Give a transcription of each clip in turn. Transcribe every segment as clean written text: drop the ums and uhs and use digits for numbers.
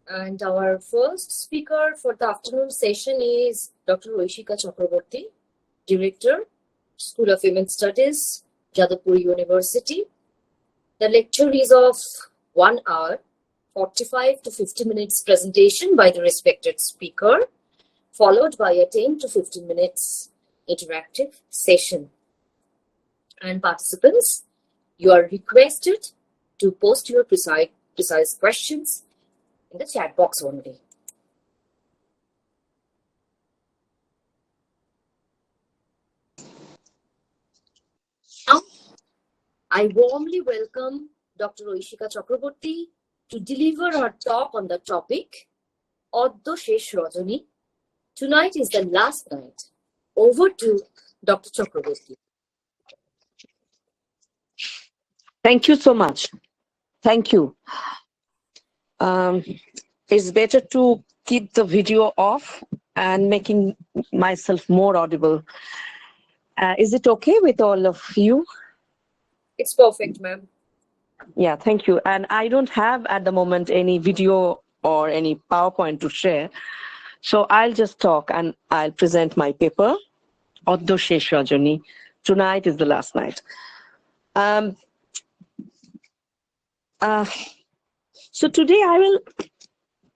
And our first speaker for the afternoon session is Dr. Aishika Chakraborty, Director, School of Women's Studies, Jadavpur University. The lecture is of 1 hour, 45 to 50 minutes presentation by the respected speaker, followed by a 10 to 15 minutes interactive session. And participants, you are requested to post your precise questions in the chat box only. Now, I warmly welcome Dr. Aishika Chakraborty to deliver her talk on the topic, Oddo Shesh Rajani. Tonight is the last night. Over to Dr. Chakraborty. Thank you so much. Thank you. It's better to keep the video off and making myself more audible. Is it okay with all of you? It's perfect, ma'am. Yeah, thank you. And I don't have at the moment any video or any PowerPoint to share. So I'll just talk and I'll present my paper, Oddo Shesh Rajani. Tonight is the last night. So today I will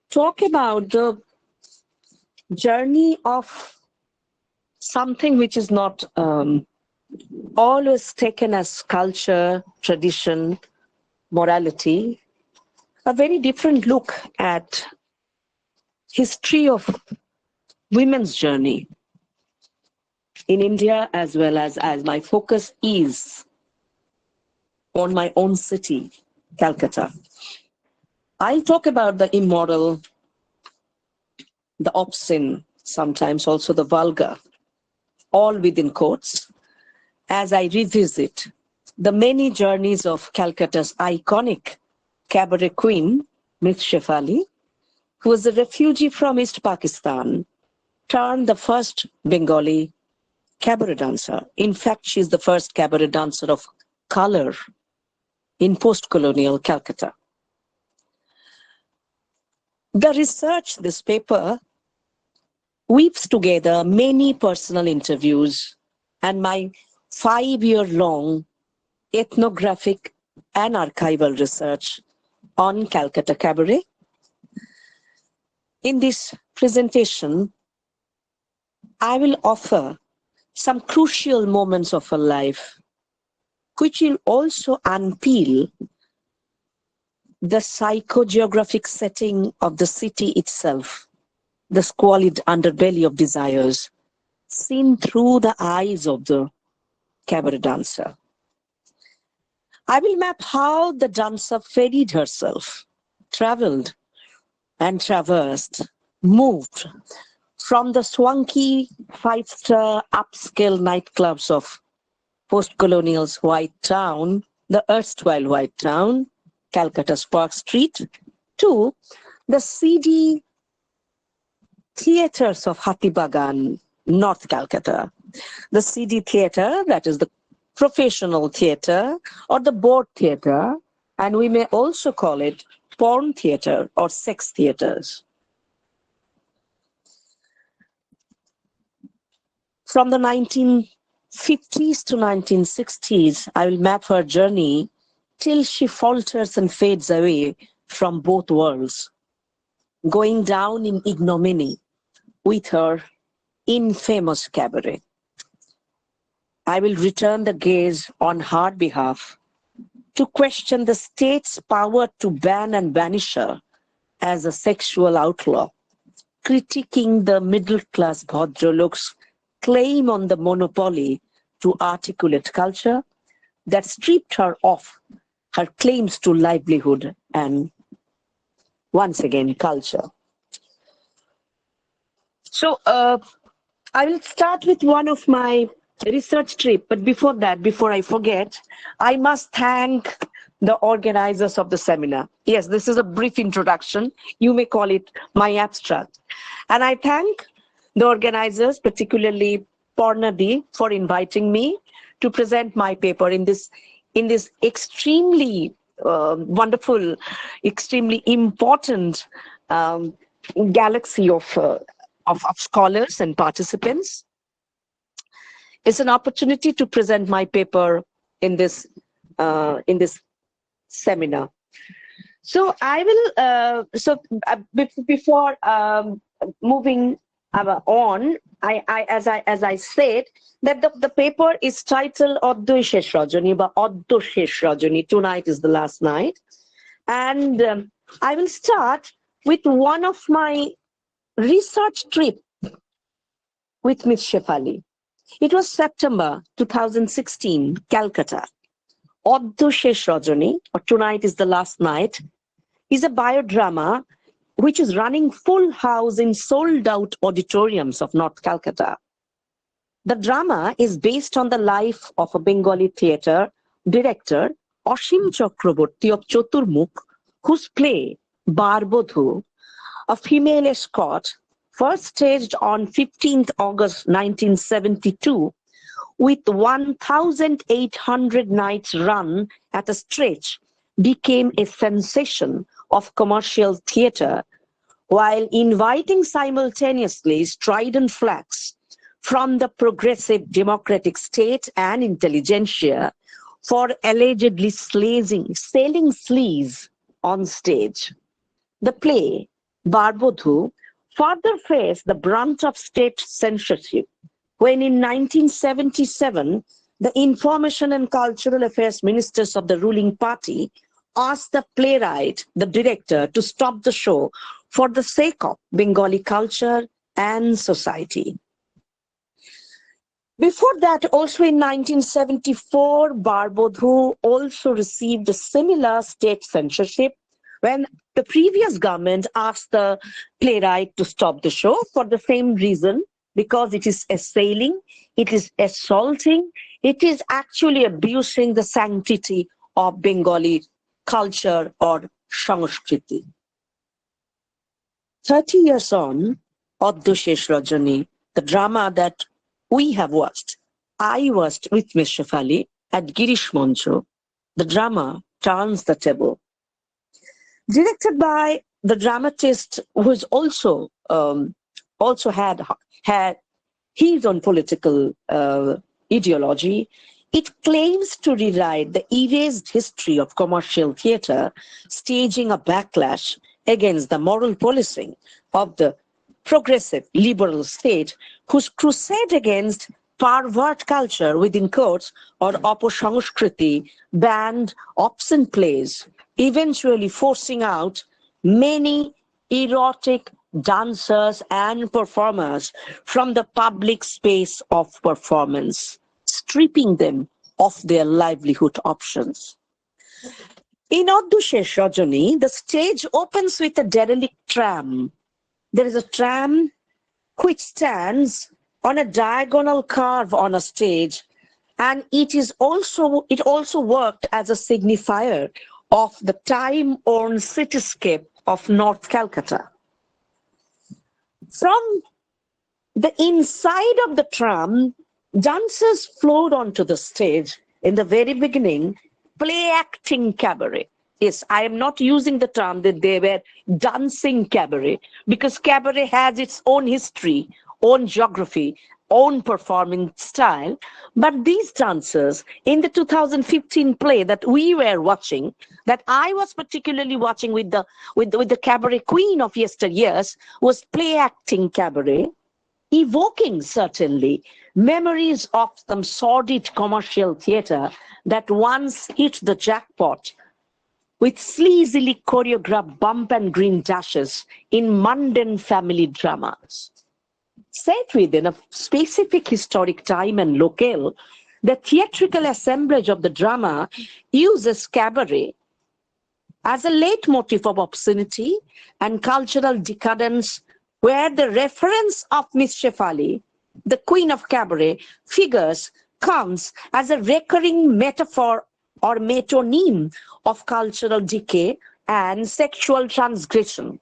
talk about the journey of something which is not always taken as culture, tradition, morality, a very different look at history of women's journey in India, as well as my focus is on my own city, Calcutta. I'll talk about the immoral, the obscene, sometimes also the vulgar, all within quotes, as I revisit the many journeys of Calcutta's iconic cabaret queen, Miss Shefali, who was a refugee from East Pakistan, turned the first Bengali cabaret dancer. In fact, she's the first cabaret dancer of color in post-colonial Calcutta. The research, this paper, weaves together many personal interviews and my 5-year-long ethnographic and archival research on Calcutta Cabaret. In this presentation, I will offer some crucial moments of her life, which will also unpeel the psychogeographic setting of the city itself, the squalid underbelly of desires, seen through the eyes of the cabaret dancer. I will map how the dancer ferried herself, traveled and traversed, moved from the swanky 5-star upscale nightclubs of post-colonial's White Town, the erstwhile White Town, Calcutta's Park Street, to the seedy theatres of Hathibagan, North Calcutta. The seedy theatre, that is the professional theatre or the board theatre, and we may also call it porn theatre or sex theatres. From the 1950s to 1960s, I will map her journey till she falters and fades away from both worlds, going down in ignominy with her infamous cabaret. I will return the gaze on her behalf to question the state's power to ban and banish her as a sexual outlaw, critiquing the middle-class Bhadralok's claim on the monopoly to articulate culture that stripped her of her claims to livelihood and, once again, culture. So I will start with one of my research trip, but before that, before I forget, I must thank the organizers of the seminar. Yes, this is a brief introduction. You may call it my abstract. And I thank the organizers, particularly Pornadi, for inviting me to present my paper in this extremely wonderful, extremely important galaxy of scholars and participants. It's an opportunity to present my paper in this seminar. So I will. Before moving on, as I said that the paper is titled Oddoi Shesh Rajani, বা Oddo Shesh Rajani. Tonight is the last night, and I will start with one of my research trip with Miss Shefali. It was September 2016, Calcutta. Oddo Shesh Rajani, or Tonight is the Last Night, is a biodrama which is running full house in sold-out auditoriums of North Calcutta. The drama is based on the life of a Bengali theatre director, Aishika Chakraborty of Choturmukh, whose play, Barbodhu, a female escort, first staged on 15th August 1972, with 1,800 nights run at a stretch, became a sensation of commercial theatre, while inviting simultaneously strident flags from the progressive democratic state and intelligentsia for allegedly selling sleaze on stage. The play, Barbodhu, further faced the brunt of state censorship when in 1977, the Information and Cultural Affairs Ministers of the ruling party asked the playwright, the director, to stop the show for the sake of Bengali culture and society. Before that, also in 1974, Barbodhu also received a similar state censorship when the previous government asked the playwright to stop the show for the same reason, because it is assailing, it is assaulting, it is actually abusing the sanctity of Bengali culture or Sanskriti. 30 years on, Oddo Shesh Rajani, the drama that we have watched, I watched with Ms. Shefali at Girish Moncho, the drama turns the table. Directed by the dramatist who is also had his own political ideology, it claims to rewrite the erased history of commercial theatre, staging a backlash against the moral policing of the progressive liberal state, whose crusade against pervert culture within quotes or Aposangskriti banned obscene plays, eventually forcing out many erotic dancers and performers from the public space of performance, stripping them of their livelihood options. In Oddo Shesh Rajani, the stage opens with a derelict tram. There is a tram which stands on a diagonal curve on a stage, and it also worked as a signifier of the time-worn cityscape of North Calcutta. From the inside of the tram, dancers flowed onto the stage. In the very beginning, play acting cabaret. Yes, I am not using the term that they were dancing cabaret, because cabaret has its own history, own geography, own performing style. But these dancers in the 2015 play that we were watching, that I was particularly watching with the cabaret queen of yesteryears, was play acting cabaret, evoking certainly memories of some sordid commercial theatre that once hit the jackpot with sleazily choreographed bump and green dashes in mundane family dramas. Set within a specific historic time and locale, the theatrical assemblage of the drama uses cabaret as a leitmotif of obscenity and cultural decadence, where the reference of Miss Shefali, the queen of cabaret, figures comes as a recurring metaphor or metonym of cultural decay and sexual transgression.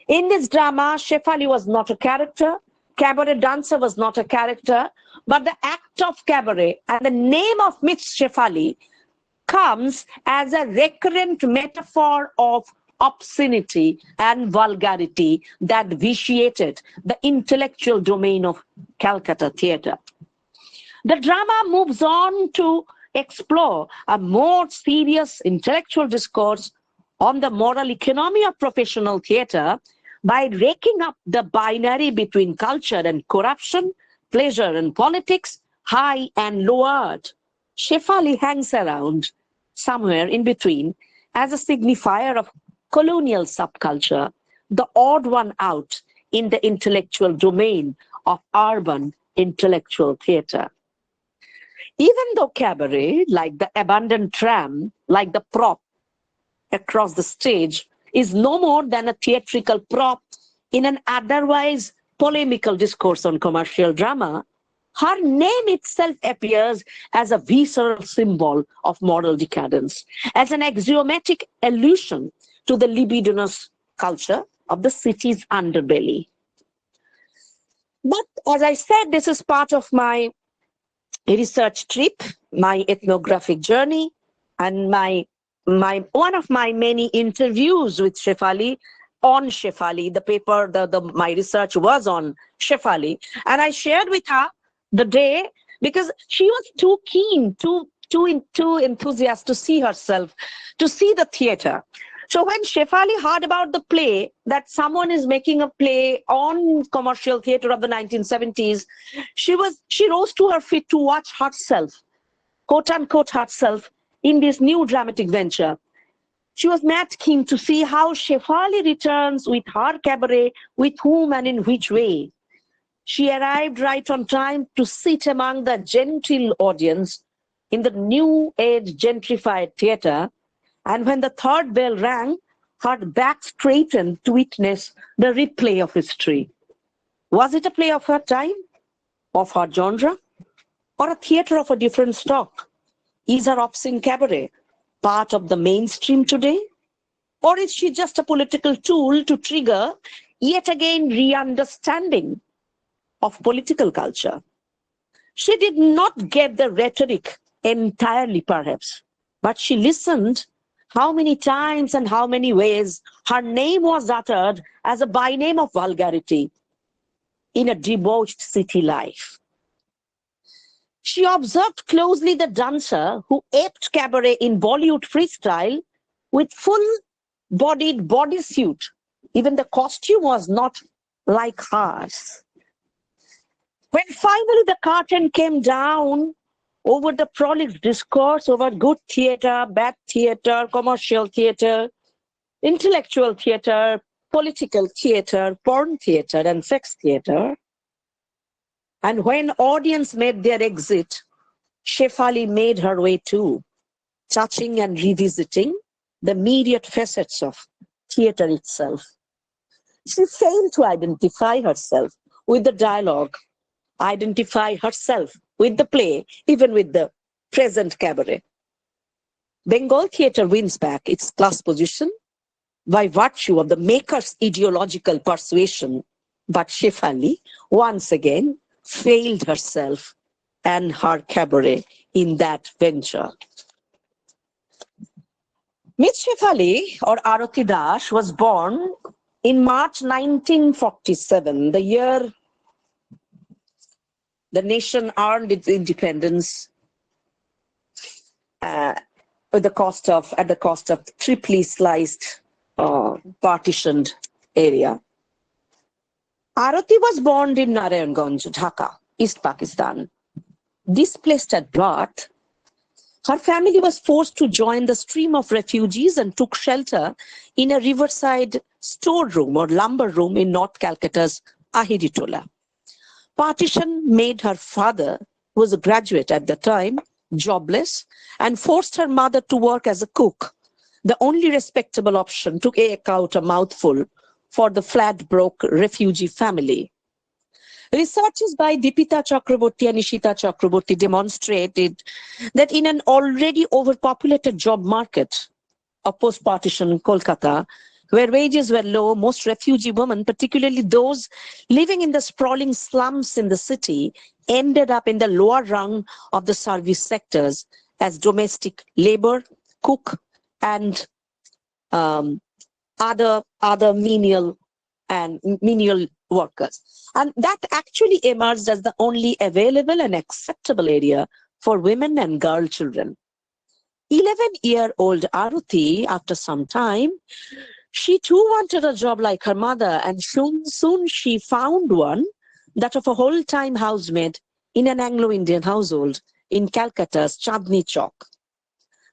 In this drama, Shefali was not a character, cabaret dancer was not a character, but the act of cabaret and the name of Miss Shefali comes as a recurrent metaphor of obscenity and vulgarity that vitiated the intellectual domain of Calcutta theatre. The drama moves on to explore a more serious intellectual discourse on the moral economy of professional theatre by raking up the binary between culture and corruption, pleasure and politics, high and low art. Shefali hangs around somewhere in between as a signifier of colonial subculture, the odd one out in the intellectual domain of urban intellectual theatre. Even though cabaret, like the abandoned tram, like the prop across the stage, is no more than a theatrical prop in an otherwise polemical discourse on commercial drama, her name itself appears as a visceral symbol of moral decadence, as an axiomatic allusion to the libidinous culture of the city's underbelly. But as I said, this is part of my research trip, my ethnographic journey, and one of my many interviews with Shefali on Shefali. The paper, my research was on Shefali, and I shared with her the day because she was too keen, too enthusiastic to see herself, to see the theatre. So when Shefali heard about the play, that someone is making a play on commercial theatre of the 1970s, she rose to her feet to watch herself, quote unquote herself, in this new dramatic venture. She was mad keen to see how Shefali returns with her cabaret, with whom and in which way. She arrived right on time to sit among the genteel audience in the new age gentrified theatre, and when the third bell rang, her back straightened to witness the replay of history. Was it a play of her time, of her genre, or a theatre of a different stock? Is her obscene cabaret part of the mainstream today? Or is she just a political tool to trigger yet again re-understanding of political culture? She did not get the rhetoric entirely, perhaps, but she listened how many times and how many ways her name was uttered as a byname of vulgarity in a debauched city life. She observed closely the dancer who aped cabaret in Bollywood freestyle with full-bodied bodysuit. Even the costume was not like hers. When finally the curtain came down over the prolix discourse over good theatre, bad theatre, commercial theatre, intellectual theatre, political theatre, porn theatre, and sex theatre, and when audience made their exit, Shefali made her way too, touching and revisiting the myriad facets of theatre itself. She failed to identify herself with the dialogue, identify herself with the play, even with the present cabaret. Bengal theatre wins back its class position by virtue of the maker's ideological persuasion, but Shefali once again failed herself and her cabaret in that venture. Miss Shefali, or Arati Das, was born in March 1947, the year the nation earned its independence at the cost of triply sliced, partitioned area. Arati was born in Narayanganj, Dhaka, East Pakistan. Displaced at birth, her family was forced to join the stream of refugees and took shelter in a riverside storeroom or lumber room in North Calcutta's Ahiritola. Partition made her father, who was a graduate at the time, jobless, and forced her mother to work as a cook, the only respectable option to eke out a mouthful for the flat-broke refugee family. Researches by Deepita Chakraborty and Ishita Chakraborty demonstrated that in an already overpopulated job market of post-partition Kolkata, where wages were low, most refugee women, particularly those living in the sprawling slums in the city, ended up in the lower rung of the service sectors as domestic labor, cook, and other menial workers. And that actually emerged as the only available and acceptable area for women and girl children. 11-year-old Aruti, after some time, she too wanted a job like her mother, and soon she found one, that of a whole-time housemaid in an Anglo-Indian household in Calcutta's Chandni Chowk.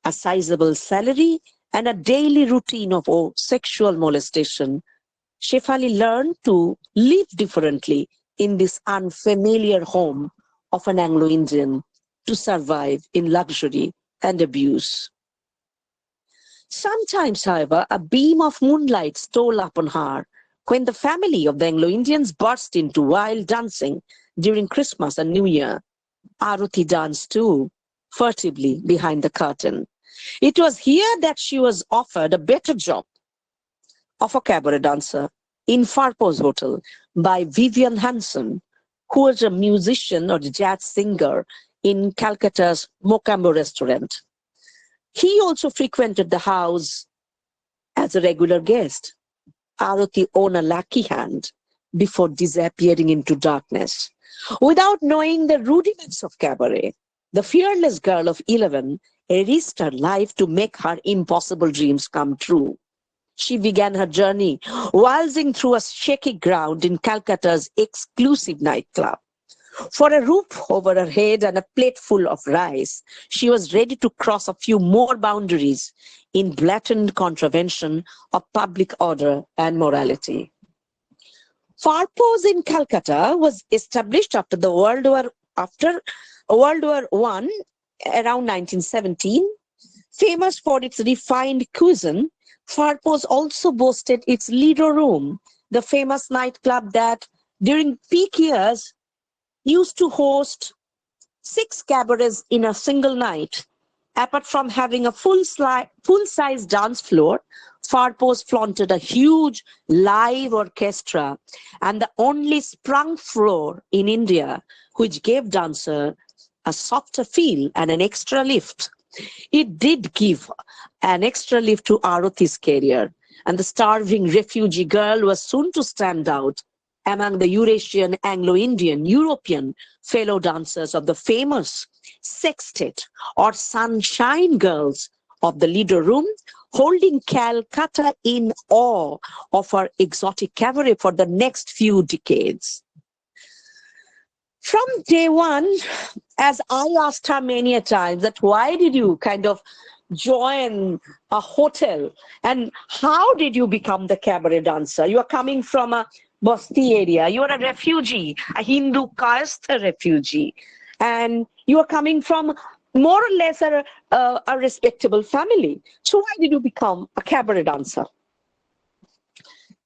A sizable salary and a daily routine of sexual molestation, Shefali learned to live differently in this unfamiliar home of an Anglo-Indian to survive in luxury and abuse. Sometimes, however, a beam of moonlight stole upon her when the family of the Anglo-Indians burst into wild dancing during Christmas and New Year. Aruti danced too, furtively behind the curtain. It was here that she was offered a better job of a cabaret dancer in Farpo's Hotel by Vivian Hanson, who was a musician or jazz singer in Calcutta's Mocambo restaurant. He also frequented the house as a regular guest. Aruti won a lucky hand before disappearing into darkness. Without knowing the rudiments of cabaret, the fearless girl of 11 risked her life to make her impossible dreams come true. She began her journey waltzing through a shaky ground in Calcutta's exclusive nightclub. For a roof over her head and a plate full of rice, she was ready to cross a few more boundaries in blatant contravention of public order and morality. Farpo's in Calcutta was established after World War I, around 1917. Famous for its refined cuisine, Farpo's also boasted its Lido Room, the famous nightclub that, during peak years, used to host 6 cabarets in a single night. Apart from having a full-size dance floor, Farpo's flaunted a huge live orchestra and the only sprung floor in India, which gave dancers a softer feel and an extra lift. It did give an extra lift to Aruti's career, and the starving refugee girl was soon to stand out among the Eurasian, Anglo-Indian, European fellow dancers of the famous sextet or sunshine girls of the Lido Room, holding Calcutta in awe of her exotic cabaret for the next few decades. From day one, as I asked her many a time, that why did you kind of join a hotel and how did you become the cabaret dancer? You are coming from a Basti area, you are a refugee, a Hindu caste refugee, and you are coming from more or less a respectable family. So why did you become a cabaret dancer?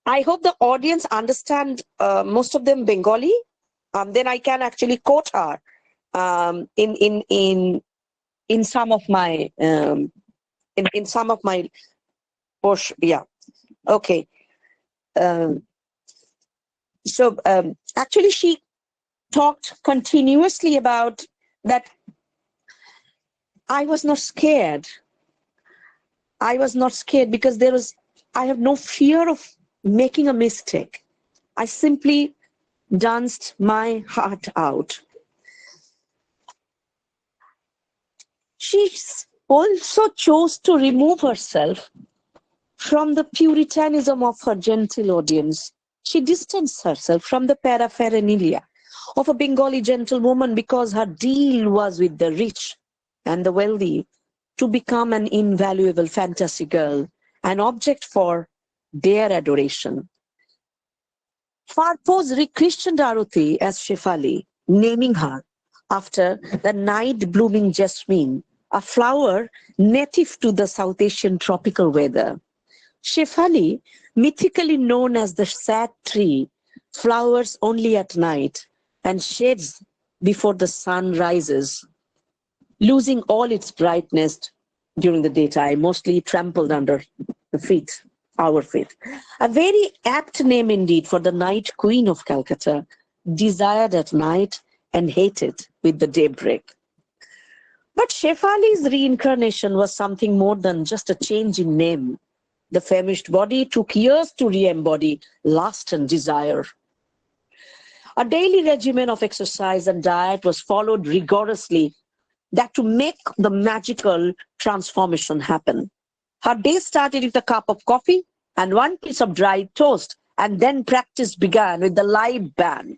I hope the audience understand most of them Bengali. Then I can actually quote her in some of my in some of my portion. Yeah, okay. So actually, she talked continuously about that. I was not scared. I was not scared because I have no fear of making a mistake. I simply danced my heart out. She also chose to remove herself from the puritanism of her gentle audience. She distanced herself from the paraphernalia of a Bengali gentlewoman because her deal was with the rich and the wealthy to become an invaluable fantasy girl, an object for their adoration. Farpo's rechristened Aruti as Shefali, naming her after the night-blooming jasmine, a flower native to the South Asian tropical weather. Shefali, mythically known as the sad tree, flowers only at night and shades before the sun rises, losing all its brightness during the daytime, mostly trampled under the feet, our feet. A very apt name indeed for the night queen of Calcutta, desired at night and hated with the daybreak. But Shefali's reincarnation was something more than just a change in name. The famished body took years to re-embody lust and desire. A daily regimen of exercise and diet was followed rigorously, that to make the magical transformation happen. Her day started with a cup of coffee and one piece of dry toast, and then practice began with the live band.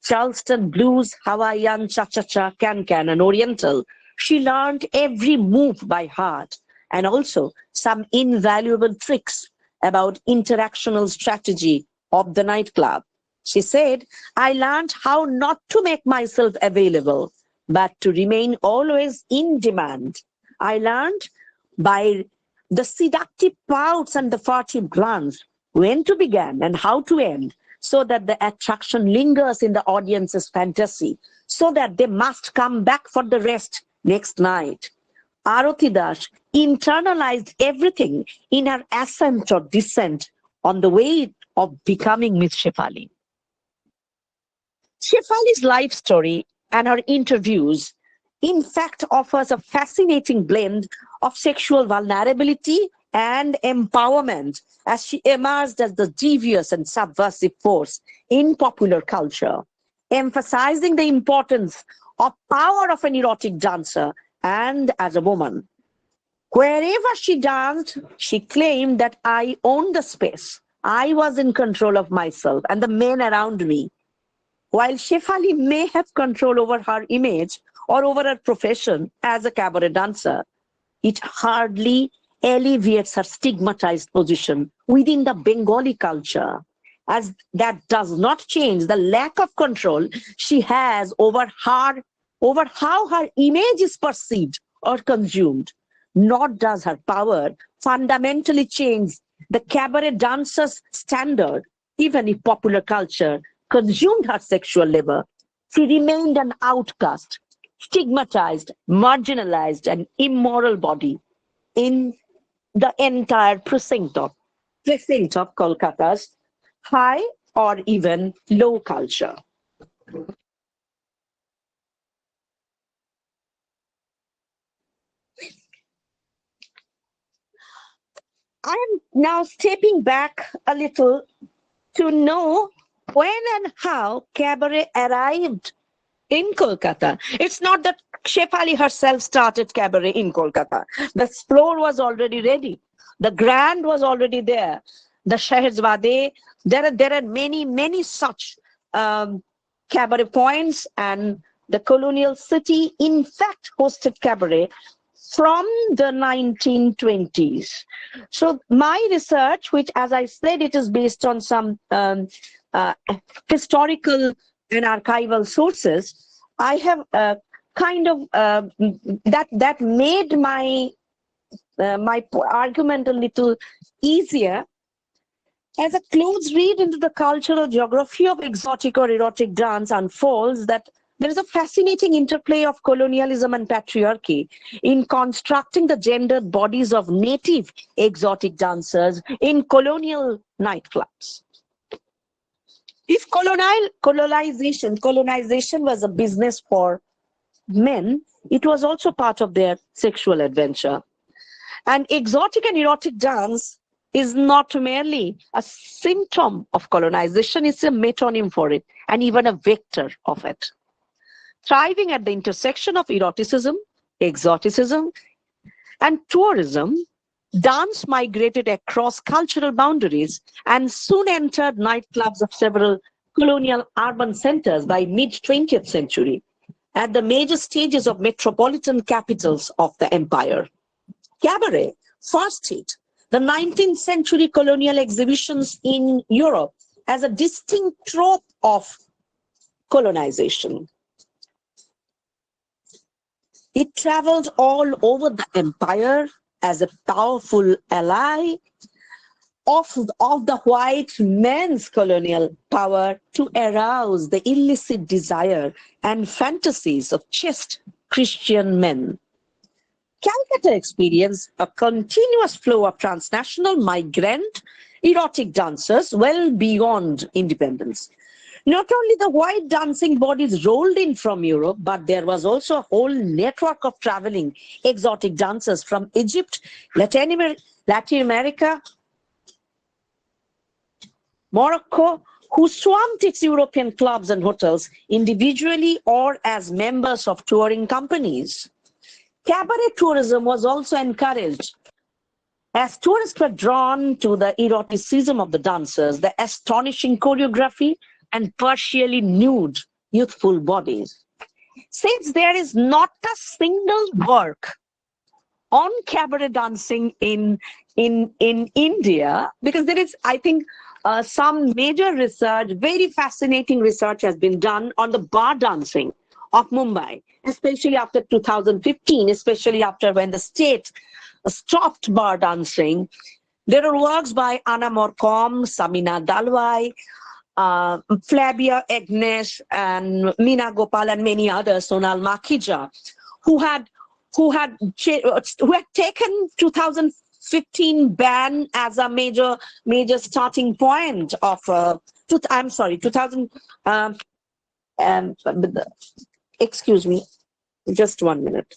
Charleston blues, Hawaiian, cha-cha-cha, can-can, and Oriental. She learned every move by heart, and also some invaluable tricks about interactional strategy of the nightclub. She said, I learned how not to make myself available, but to remain always in demand. I learned by the seductive pouts and the furtive glance when to begin and how to end, so that the attraction lingers in the audience's fantasy, so that they must come back for the rest next night. Arati Das internalized everything in her ascent or descent on the way of becoming Miss Shefali. Shefali's life story and her interviews, in fact, offers a fascinating blend of sexual vulnerability and empowerment as she emerged as the devious and subversive force in popular culture, emphasizing the importance of power of an erotic dancer and as a woman. Wherever she danced, she claimed that I owned the space. I was in control of myself and the men around me. While Shefali may have control over her image or over her profession as a cabaret dancer, it hardly alleviates her stigmatized position within the Bengali culture, as that does not change the lack of control she has over how her image is perceived or consumed. Nor does her power fundamentally change the cabaret dancer's standard, even if popular culture consumed her sexual labor. She remained an outcast, stigmatized, marginalized, and immoral body in the entire precinct of Kolkata's high or even low culture. I am now stepping back a little to know when and how cabaret arrived in Kolkata. It's not that Shefali herself started cabaret in Kolkata. The floor was already ready. The grand was already there. The Shahzade, there are many such cabaret points, and the colonial city, in fact, hosted cabaret from the 1920s. So my research, which, as I said, it is based on some historical and archival sources, I have that made my argument a little easier. As a close read into the cultural geography of exotic or erotic dance unfolds, that there is a fascinating interplay of colonialism and patriarchy in constructing the gendered bodies of native exotic dancers in colonial nightclubs. If colonization was a business for men, it was also part of their sexual adventure. And exotic and erotic dance is not merely a symptom of colonization, it's a metonym for it, and even a vector of it. Thriving at the intersection of eroticism, exoticism, and tourism, dance migrated across cultural boundaries and soon entered nightclubs of several colonial urban centers by mid-20th century at the major stages of metropolitan capitals of the empire. Cabaret first hit the 19th century colonial exhibitions in Europe as a distinct trope of colonization. It traveled all over the empire as a powerful ally of the white men's colonial power to arouse the illicit desire and fantasies of chaste Christian men. Calcutta experienced a continuous flow of transnational migrant erotic dancers well beyond independence. Not only the white dancing bodies rolled in from Europe, but there was also a whole network of traveling exotic dancers from Egypt, Latin America, Morocco, who swamped its European clubs and hotels individually or as members of touring companies. Cabaret tourism was also encouraged as tourists were drawn to the eroticism of the dancers, the astonishing choreography, and partially nude youthful bodies. Since there is not a single work on cabaret dancing in India, because there is, I think, some major research, very fascinating research has been done on the bar dancing of Mumbai, especially after 2015, especially after when the state stopped bar dancing. There are works by Anna Morcom, Samina Dalwai, Flavia Agnes, and Meena Gopal, and many others, Sonal Makhija, who had taken 2015 ban as a major starting point of 2000. Excuse me, just 1 minute.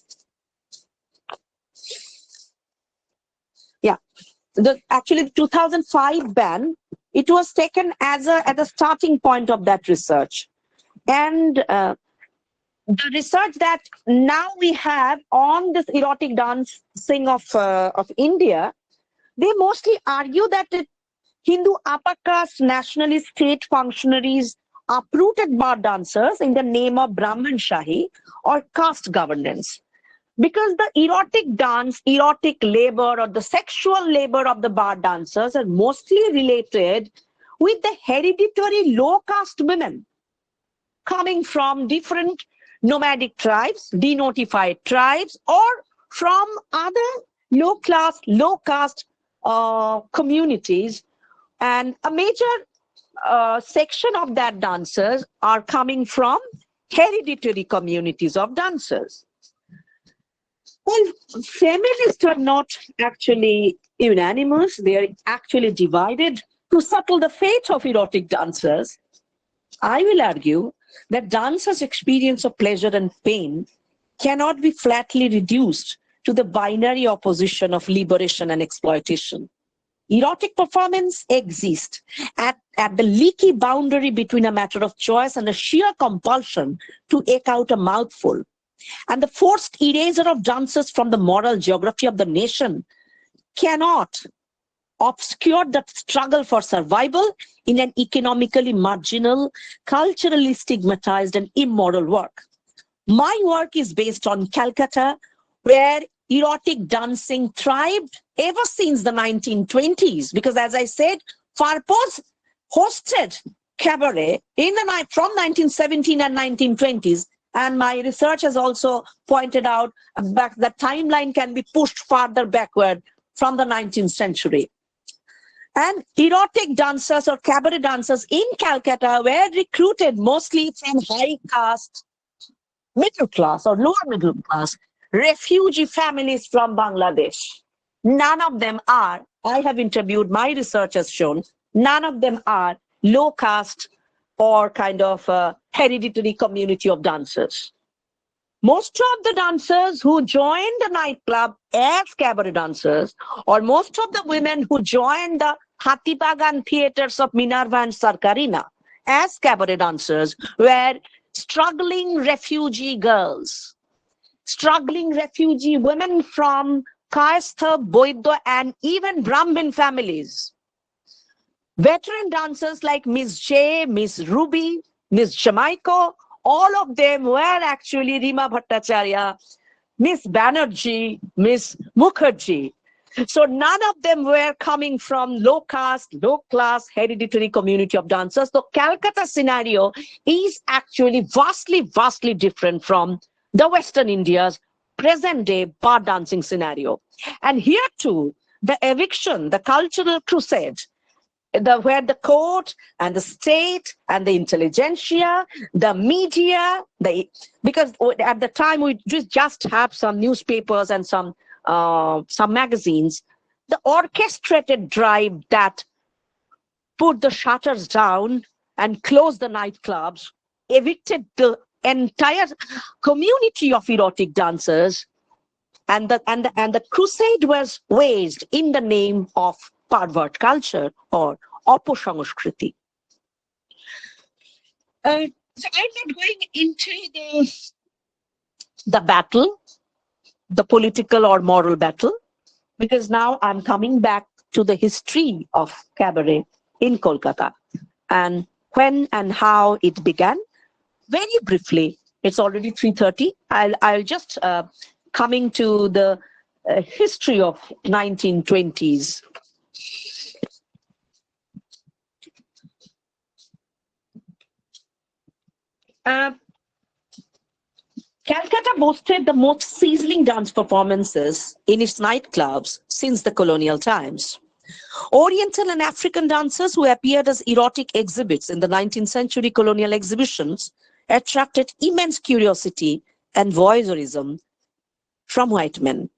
Yeah, actually 2005 ban. It was taken as a starting point of that research, and the research that now we have on this erotic dancing of India, they mostly argue that Hindu upper caste nationalist state functionaries uprooted bar dancers in the name of Brahman Shahi or caste governance. Because the erotic dance, erotic labor, or the sexual labor of the bar dancers are mostly related with the hereditary low caste women coming from different nomadic tribes, denotified tribes, or from other low caste communities. And a major section of that dancers are coming from hereditary communities of dancers. Well, feminists are not actually unanimous. They are actually divided. To settle the fate of erotic dancers, I will argue that dancers' experience of pleasure and pain cannot be flatly reduced to the binary opposition of liberation and exploitation. Erotic performance exists at the leaky boundary between a matter of choice and a sheer compulsion to eke out a mouthful. And the forced erasure of dancers from the moral geography of the nation cannot obscure the struggle for survival in an economically marginal, culturally stigmatized, and immoral work. My work is based on Calcutta, where erotic dancing thrived ever since the 1920s, because as I said, Farpos hosted cabaret from 1917 and 1920s. And my research has also pointed out that the timeline can be pushed farther backward from the 19th century. And erotic dancers or cabaret dancers in Calcutta were recruited mostly from high caste, middle class or lower middle class, refugee families from Bangladesh. None of them are, I have interviewed, my research has shown, none of them are low caste or kind of hereditary community of dancers. Most of the dancers who joined the nightclub as cabaret dancers, or most of the women who joined the Hatibagan theaters of Minerva and Sarkarina as cabaret dancers, were struggling refugee girls, struggling refugee women from Kayastha, Boidya, and even Brahmin families. Veteran dancers like Miss J, Miss Ruby, Miss Jamaica, all of them were actually Rima Bhattacharya, Miss Banerjee, Miss Mukherjee. So none of them were coming from low caste, low class, hereditary community of dancers. The Calcutta scenario is actually vastly different from the Western India's present day bar dancing scenario. And here too, the eviction, the cultural crusade, where the court and the state and the intelligentsia, the media, because at the time we just have some newspapers and some magazines, the orchestrated drive that put the shutters down and closed the nightclubs, evicted the entire community of erotic dancers, and the crusade was waged in the name of pervert culture or অপসংস্কৃতি. So I'm not going into the battle, the political or moral battle, because now I'm coming back to the history of cabaret in Kolkata and when and how it began. Very briefly, it's already 3:30. I'll just coming to the history of 1920s. Calcutta boasted the most sizzling dance performances in its nightclubs since the colonial times. Oriental and African dancers who appeared as erotic exhibits in the 19th century colonial exhibitions attracted immense curiosity and voyeurism from white men.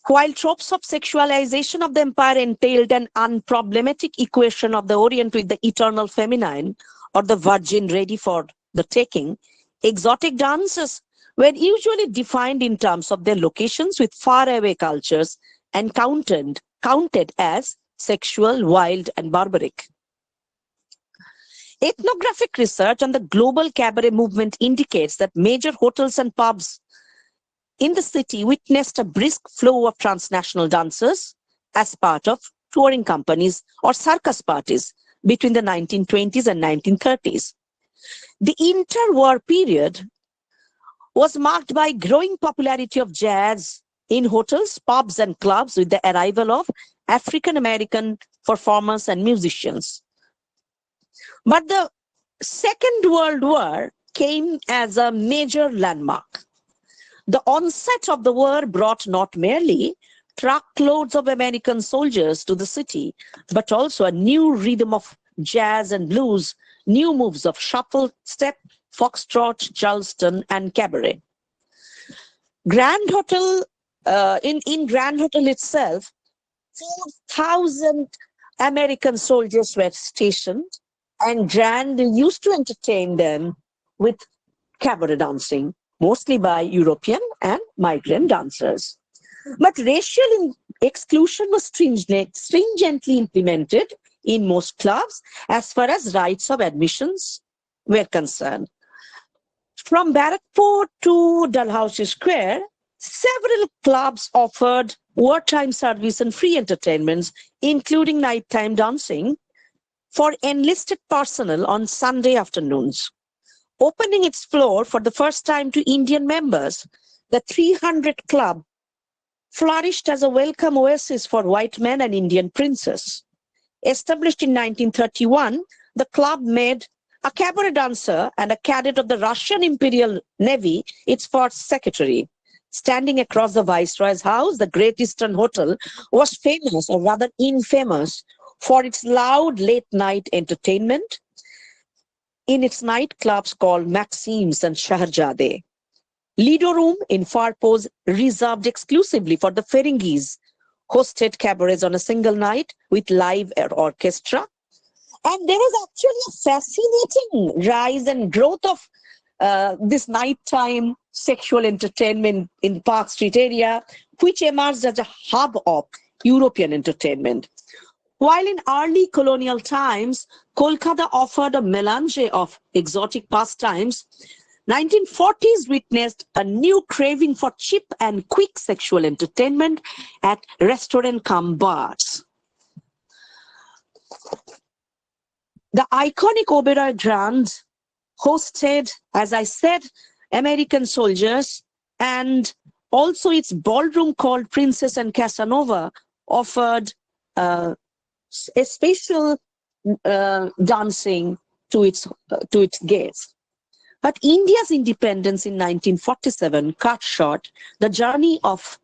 While tropes of sexualization of the empire entailed an unproblematic equation of the Orient with the eternal feminine or the virgin ready for the taking, exotic dances were usually defined in terms of their locations with faraway cultures and counted as sexual, wild, and barbaric. Ethnographic research on the global cabaret movement indicates that major hotels and pubs in the city witnessed a brisk flow of transnational dancers as part of touring companies or circus parties between the 1920s and 1930s. The interwar period was marked by growing popularity of jazz in hotels, pubs, and clubs with the arrival of African American performers and musicians. But the Second World War came as a major landmark. The onset of the war brought not merely truckloads of American soldiers to the city, but also a new rhythm of jazz and blues, new moves of shuffle, step, foxtrot, charleston, and cabaret. Grand Hotel, in Grand Hotel itself, 4,000 American soldiers were stationed, and Grand used to entertain them with cabaret dancing, mostly by European and migrant dancers. But racial exclusion was stringently implemented in most clubs as far as rights of admissions were concerned. From Barrackpore to Dalhousie Square, several clubs offered wartime service and free entertainments, including nighttime dancing for enlisted personnel on Sunday afternoons. Opening its floor for the first time to Indian members, the 300 Club flourished as a welcome oasis for white men and Indian princes. Established in 1931, the club made a cabaret dancer and a cadet of the Russian Imperial Navy its first secretary. Standing across the Viceroy's house, the Great Eastern Hotel was famous, or rather infamous, for its loud late-night entertainment in its nightclubs called Maxims and Shahrzadeh. Lido Room in Farpose, reserved exclusively for the Ferengis, hosted cabarets on a single night with live orchestra. And there was actually a fascinating rise and growth of this nighttime sexual entertainment in Park Street area, which emerged as a hub of European entertainment. While in early colonial times, Kolkata offered a melange of exotic pastimes, 1940s witnessed a new craving for cheap and quick sexual entertainment at restaurant-cum-bars. The iconic Oberoi Grand hosted, as I said, American soldiers, and also its ballroom called Princess and Casanova offered a special dancing to its guests. But India's independence in 1947 cut short the journey of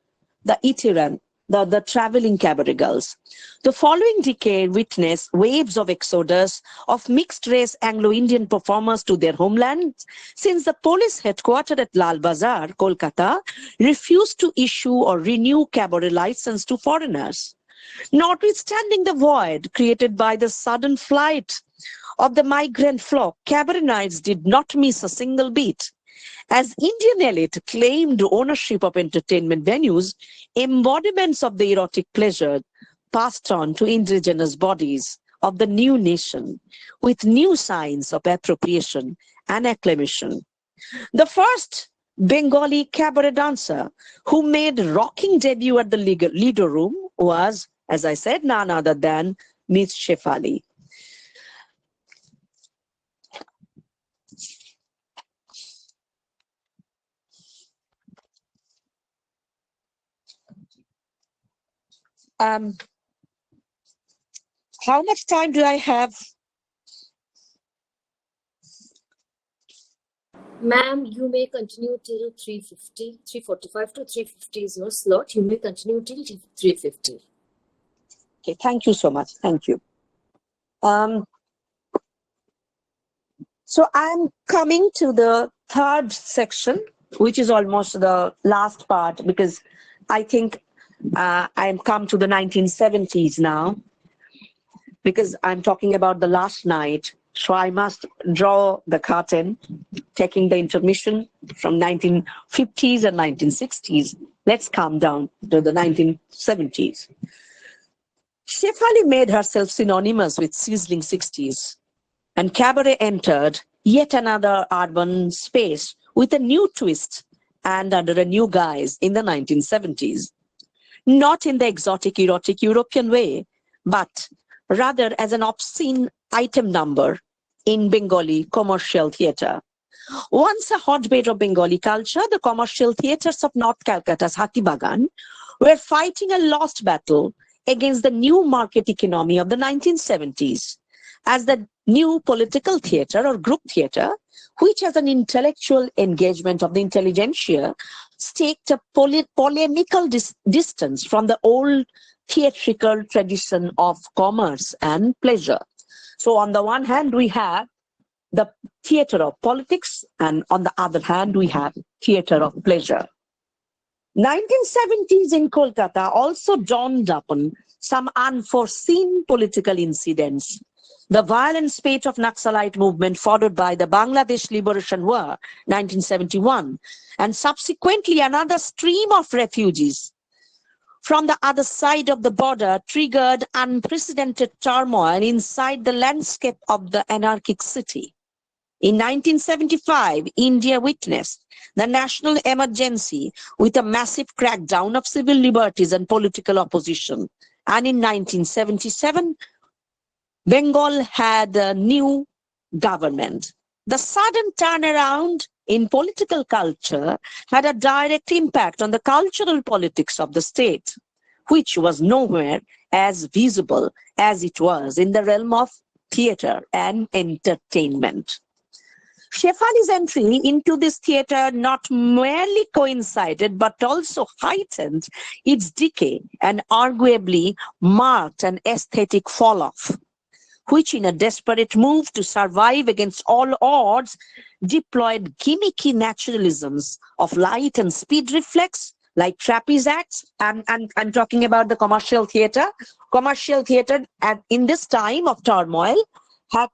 the itinerant, the traveling cabaret girls. The following decade witnessed waves of exodus of mixed-race Anglo-Indian performers to their homelands, since the police headquartered at Lal Bazar, Kolkata, refused to issue or renew cabaret license to foreigners. Notwithstanding the void created by the sudden flight of the migrant flock, cabaret nights did not miss a single beat. As Indian elite claimed ownership of entertainment venues, embodiments of the erotic pleasure, passed on to indigenous bodies of the new nation with new signs of appropriation and acclamation. The first Bengali cabaret dancer who made rocking debut at the Lido Room was, as I said, none other than Miss Shefali. How much time do I have? Ma'am, you may continue till 3:50, 3:45 to 3:50 is your slot. You may continue till 3:50. Okay, thank you so much. Thank you. So I'm coming to the third section, which is almost the last part, because I think I'm come to the 1970s now, because I'm talking about the last night. So I must draw the curtain, taking the intermission from 1950s and 1960s. Let's come down to the 1970s. Shefali made herself synonymous with sizzling 60s, and cabaret entered yet another urban space with a new twist and under a new guise in the 1970s. Not in the exotic, erotic European way, but rather as an obscene item number in Bengali commercial theatre. Once a hotbed of Bengali culture, the commercial theatres of North Calcutta's Hatibagan were fighting a lost battle against the new market economy of the 1970s as the new political theatre or group theatre, which has an intellectual engagement of the intelligentsia, staked a polemical distance from the old theatrical tradition of commerce and pleasure. So on the one hand, we have the theatre of politics, and on the other hand, we have theatre of pleasure. 1970s in Kolkata also dawned upon some unforeseen political incidents. The violent spate of Naxalite movement followed by the Bangladesh Liberation War, 1971, and subsequently another stream of refugees from the other side of the border triggered unprecedented turmoil inside the landscape of the anarchic city. In 1975, India witnessed the national emergency with a massive crackdown of civil liberties and political opposition. And in 1977, Bengal had a new government. The sudden turnaround in political culture had a direct impact on the cultural politics of the state, which was nowhere as visible as it was in the realm of theatre and entertainment. Shefali's entry into this theatre not merely coincided but also heightened its decay and arguably marked an aesthetic fall-off, which in a desperate move to survive against all odds deployed gimmicky naturalisms of light and speed reflex like trapeze acts. And I'm talking about the commercial theatre. Commercial theatre in this time of turmoil had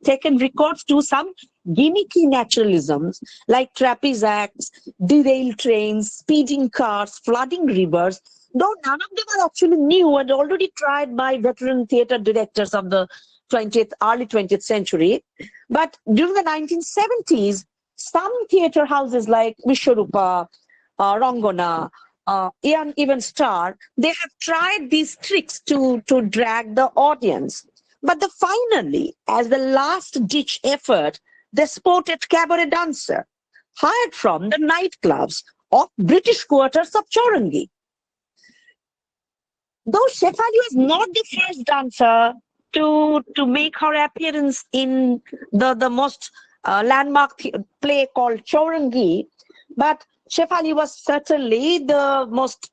taken recourse to some gimmicky naturalisms like trapeze acts, derailed trains, speeding cars, flooding rivers, though none of them are actually new and already tried by veteran theatre directors of the early 20th century. But during the 1970s, some theatre houses like Vishwarupa, Rangana, even Star, they have tried these tricks to drag the audience. But finally, as the last-ditch effort, the sported cabaret dancer hired from the nightclubs of British quarters of Chaurangi. Though Shefali was not the first dancer to make her appearance in the most landmark play called Chaurangi, but Shefali was certainly the most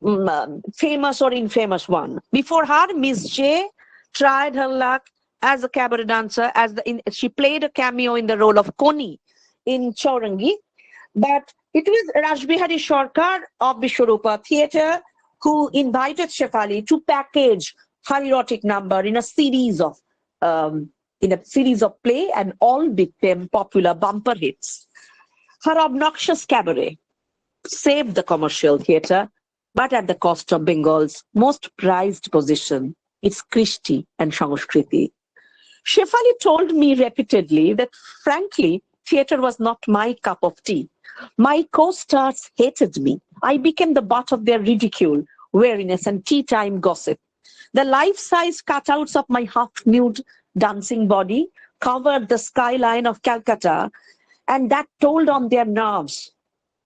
famous or infamous one. Before her, Miss J tried her luck as a cabaret dancer, she played a cameo in the role of Koni in Chaurangi, but it was Rajbihari Sarkar of Vishwarupa Theatre who invited Shefali to package her erotic number in a series of play, and all became popular bumper hits. Her obnoxious cabaret saved the commercial theatre but at the cost of Bengal's most prized possession, its Krishti and Sangskriti. Shefali told me repeatedly that, frankly, theatre was not my cup of tea. My co-stars hated me. I became the butt of their ridicule, weariness, and tea-time gossip. The life-size cutouts of my half-nude dancing body covered the skyline of Calcutta, and that told on their nerves.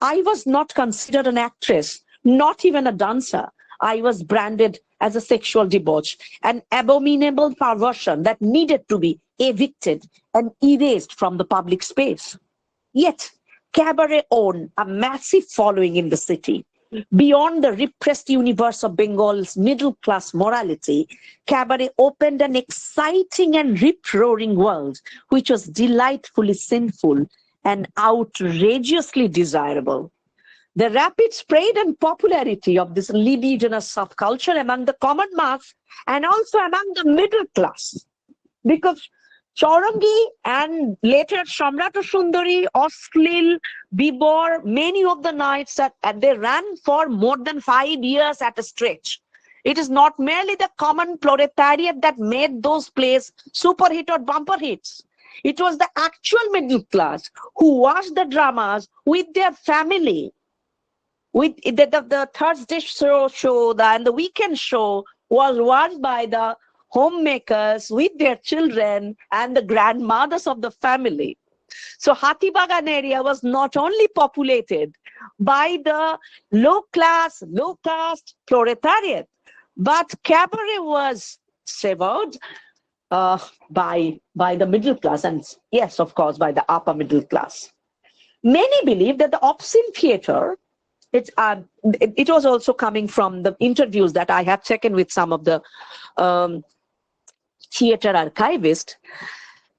I was not considered an actress, not even a dancer. I was branded as a sexual debauch, an abominable perversion that needed to be evicted and erased from the public space. Yet, cabaret owned a massive following in the city. Beyond the repressed universe of Bengal's middle-class morality, cabaret opened an exciting and rip-roaring world, which was delightfully sinful and outrageously desirable. The rapid spread and popularity of this libidinous subculture among the common mass and also among the middle class, because Chaurangi and later Shamrata Sundari, Oshlil, Bibor, many of the nights they ran for more than 5 years at a stretch. It is not merely the common proletariat that made those plays super hit or bumper hits. It was the actual middle class who watched the dramas with their family. With the Thursday show and the weekend show was watched by the homemakers with their children and the grandmothers of the family. So Hatibagan area was not only populated by the low caste proletariat, but cabaret was severed by the middle class, and yes, of course, by the upper middle class. Many believe that the obscene theatre, it was also coming from the interviews that I have taken with some of the theatre archivists.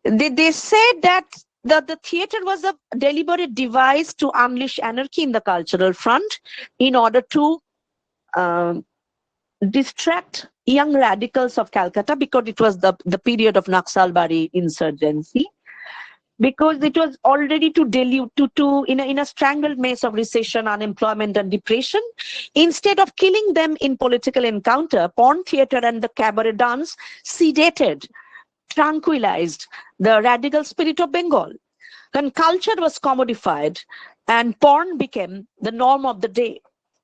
They said that the theatre was a deliberate device to unleash anarchy in the cultural front in order to distract young radicals of Calcutta, because it was the period of Naxalbari insurgency, because it was already to delude in a strangled maze of recession, unemployment, and depression. Instead of killing them in political encounter, porn theatre and the cabaret dance sedated, tranquilized the radical spirit of Bengal. When culture was commodified and porn became the norm of the day,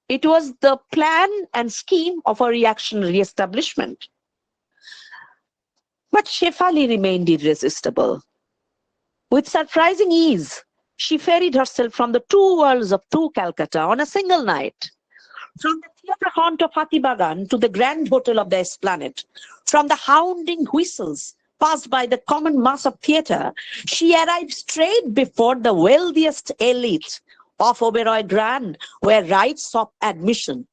it was the plan and scheme of a reactionary establishment. But Shefali remained irresistible. With surprising ease, she ferried herself from the two worlds of two Calcutta on a single night. From the theatre haunt of Hatibagan to the Grand Hotel of the Esplanade, from the hounding whistles passed by the common mass of theatre, she arrived straight before the wealthiest elite of Oberoi Grand, where rights of admission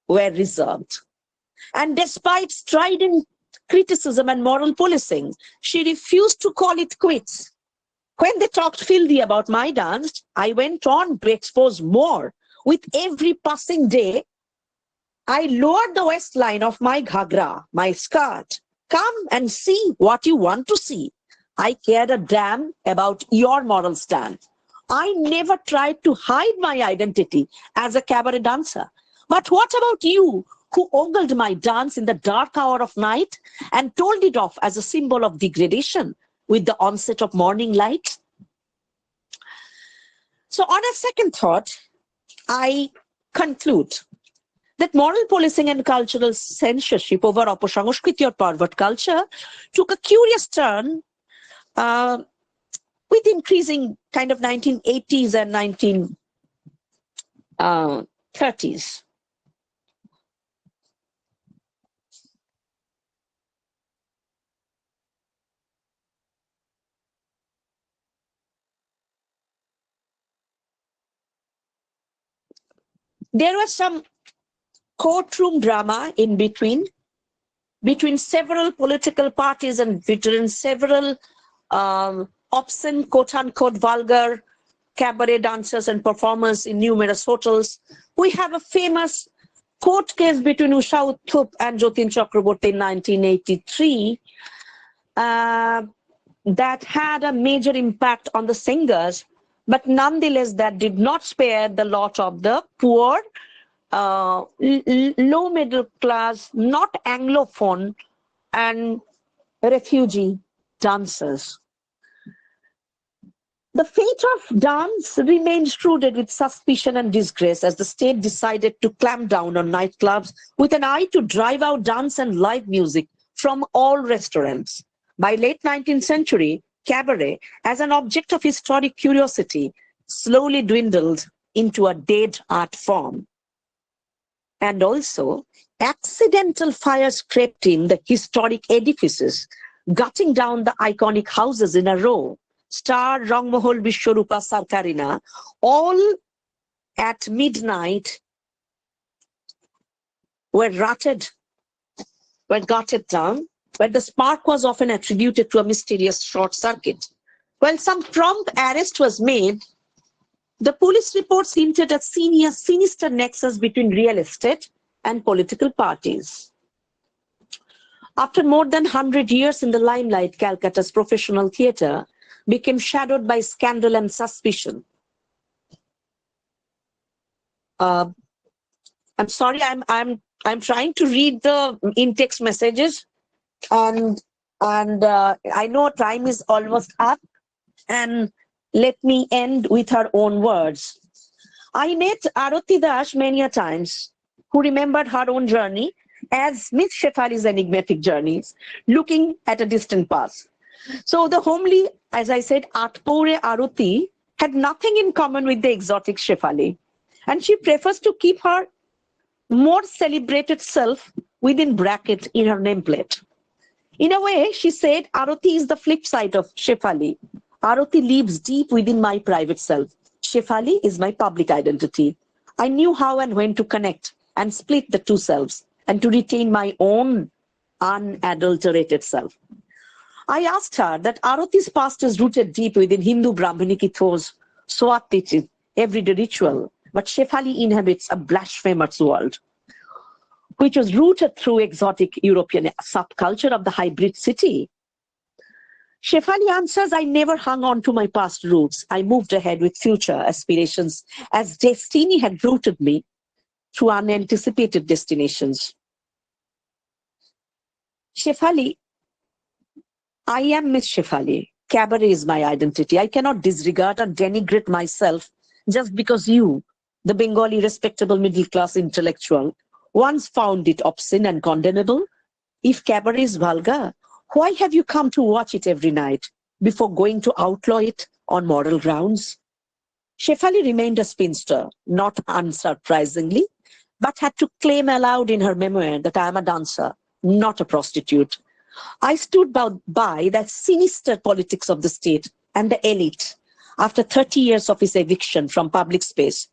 were reserved. And despite strident criticism and moral policing, she refused to call it quits. When they talked filthy about my dance, I went on to expose more. With every passing day, I lowered the waistline of my ghagra, my skirt. Come and see what you want to see. I cared a damn about your moral stand. I never tried to hide my identity as a cabaret dancer. But what about you, who ogled my dance in the dark hour of night and told it off as a symbol of degradation with the onset of morning light? So on a second thought, I conclude that moral policing and cultural censorship over Apasangskriti or pervert culture took a curious turn with increasing kind of 1980s and 1930s. There was some courtroom drama in between several political parties and between several obscene, quote-unquote, vulgar cabaret dancers and performers in numerous hotels. We have a famous court case between Usha Uthup and Jatin Chakraborty in 1983 that had a major impact on the singers, but nonetheless that did not spare the lot of the poor low middle class, not Anglophone, and refugee dancers. The fate of dance remains rooted with suspicion and disgrace as the state decided to clamp down on nightclubs with an eye to drive out dance and live music from all restaurants. By late 19th century, cabaret, as an object of historic curiosity, slowly dwindled into a dead art form. And also, accidental fires crept in the historic edifices, gutting down the iconic houses in a row. Star, Rangmahal, Vishwarupa, Sarkarina, all at midnight were gutted down, but the spark was often attributed to a mysterious short circuit. When some prompt arrest was made, the police reports hinted at sinister nexus between real estate and political parties. After more than 100 years in the limelight, Calcutta's professional theatre became shadowed by scandal and suspicion. I'm sorry, I'm trying to read the in-text messages, and I know time is almost up, and let me end with her own words. I met Arati Das many a times, who remembered her own journey as Miss Shefali's enigmatic journeys, looking at a distant past. So the homely, as I said, Atpoure Aruti had nothing in common with the exotic Shefali. And she prefers to keep her more celebrated self within bracket in her nameplate. In a way, she said, Aruti is the flip side of Shefali. Aruti lives deep within my private self. Shefali is my public identity. I knew how and when to connect and split the two selves and to retain my own unadulterated self. I asked her that Arati's past is rooted deep within Hindu Brahmanic ethos, Swat teaching, everyday ritual, but Shefali inhabits a blasphemous world, which was rooted through exotic European subculture of the hybrid city. Shefali answers, I never hung on to my past roots. I moved ahead with future aspirations as destiny had rooted me through unanticipated destinations. Shefali, I am Miss Shefali. Cabaret is my identity. I cannot disregard or denigrate myself just because you, the Bengali respectable middle class intellectual, once found it obscene and condemnable. If cabaret is vulgar, why have you come to watch it every night before going to outlaw it on moral grounds? Shefali remained a spinster, not unsurprisingly, but had to claim aloud in her memoir that I am a dancer, not a prostitute. I stood by that sinister politics of the state and the elite after 30 years of his eviction from public space.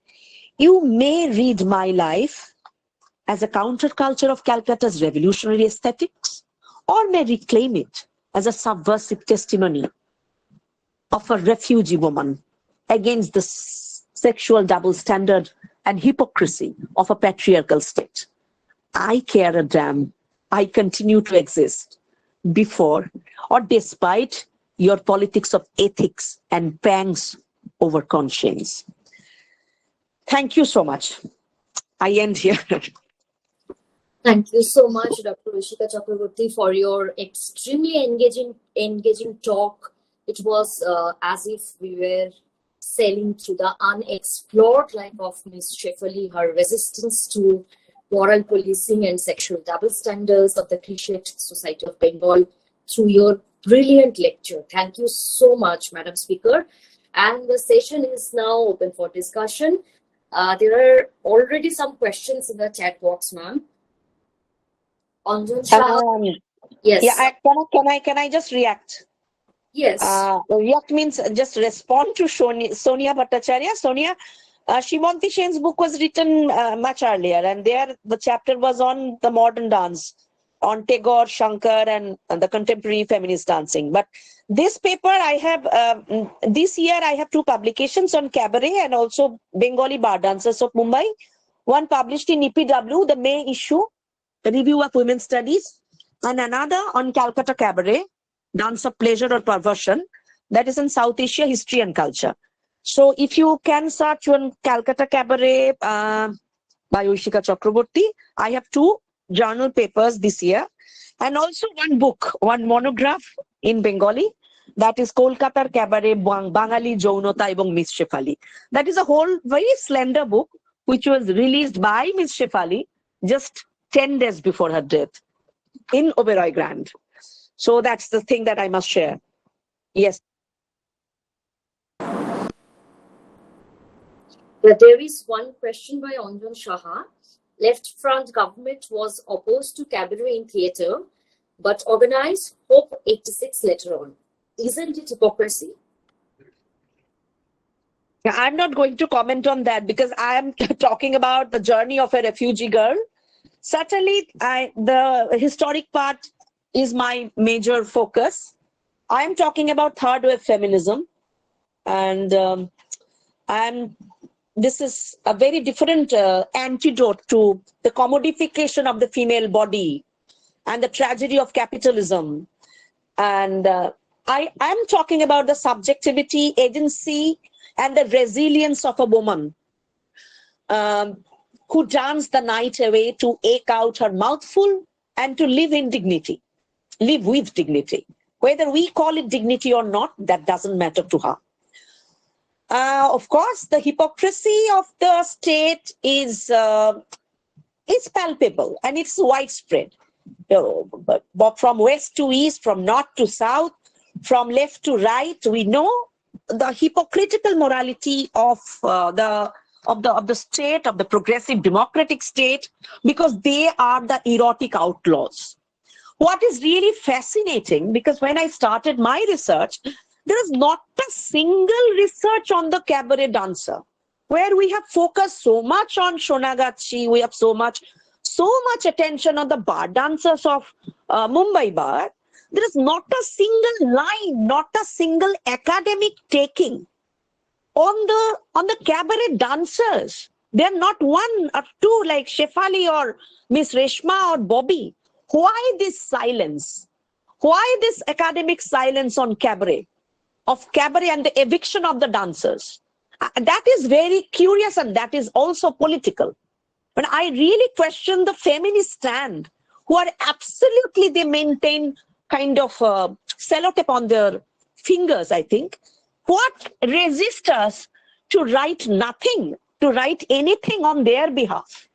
You may read my life as a counterculture of Calcutta's revolutionary aesthetics, or may reclaim it as a subversive testimony of a refugee woman against the sexual double standard and hypocrisy of a patriarchal state. I care a damn. I continue to exist before or despite your politics of ethics and pangs over conscience. Thank you so much. I end here. Thank you so much, Dr. Aishika Chakraborty, for your extremely engaging talk. It was as if we were sailing through the unexplored life of Ms. Shefali, her resistance to moral policing and sexual double standards of the cliched society of Bengal through your brilliant lecture. Thank you so much, Madam Speaker. And the session is now open for discussion. There are already some questions in the chat box, ma'am. Anjan Shah. Yes. Yeah, can I just react? Yes. React means just respond to Sonia Bhattacharya. Sonia, Shimonti Shen's book was written much earlier, and there the chapter was on the modern dance, on Tagore, Shankar, and the contemporary feminist dancing. But this paper I have, this year I have two publications on cabaret and also Bengali bar dancers of Mumbai. One published in EPW, the May issue, the Review of Women's Studies, and another on Calcutta Cabaret, Dance of Pleasure or Perversion, that is in South Asia, History and Culture. So if you can search on Calcutta Cabaret, by Aishika Chakraborty. I have 2 journal papers this year, and also one book, one monograph in Bengali, that is Kolkatar Cabaret Bangali Jaunota ebong Miss Shefali. That is a whole very slender book which was released by Miss Shefali just 10 days before her death in Oberoi Grand. So that's the thing that I must share. Yes. There is one question by Anjan Shaha. Left front government was opposed to cabaret in theatre, but organized Hope 86 later on. Isn't it hypocrisy? I'm not going to comment on that because I am talking about the journey of a refugee girl. Certainly, the historic part is my major focus. I am talking about third wave feminism, and this is a very different antidote to the commodification of the female body and the tragedy of capitalism. And I am talking about the subjectivity, agency, and the resilience of a woman who danced the night away to ache out her mouthful and to live in dignity, live with dignity. Whether we call it dignity or not, that doesn't matter to her. Of course, the hypocrisy of the state is palpable and it's widespread. But from west to east, from north to south, from left to right, we know the hypocritical morality of the state, of the progressive democratic state, because they are the erotic outlaws. What is really fascinating, because when I started my research, there is not a single research on the cabaret dancer, where we have focused so much on Shonagachi, we have so much attention on the bar dancers of Mumbai bar. There is not a single line, not a single academic taking on the cabaret dancers. They are not one or two like Shefali or Miss Reshma or Bobby. Why this silence? Why this academic silence on cabaret and the eviction of the dancers? That is very curious, and that is also political. But I really question the feminist stand, who are absolutely, they maintain kind of sellotape on their fingers, I think. What resists us to write nothing, to write anything on their behalf?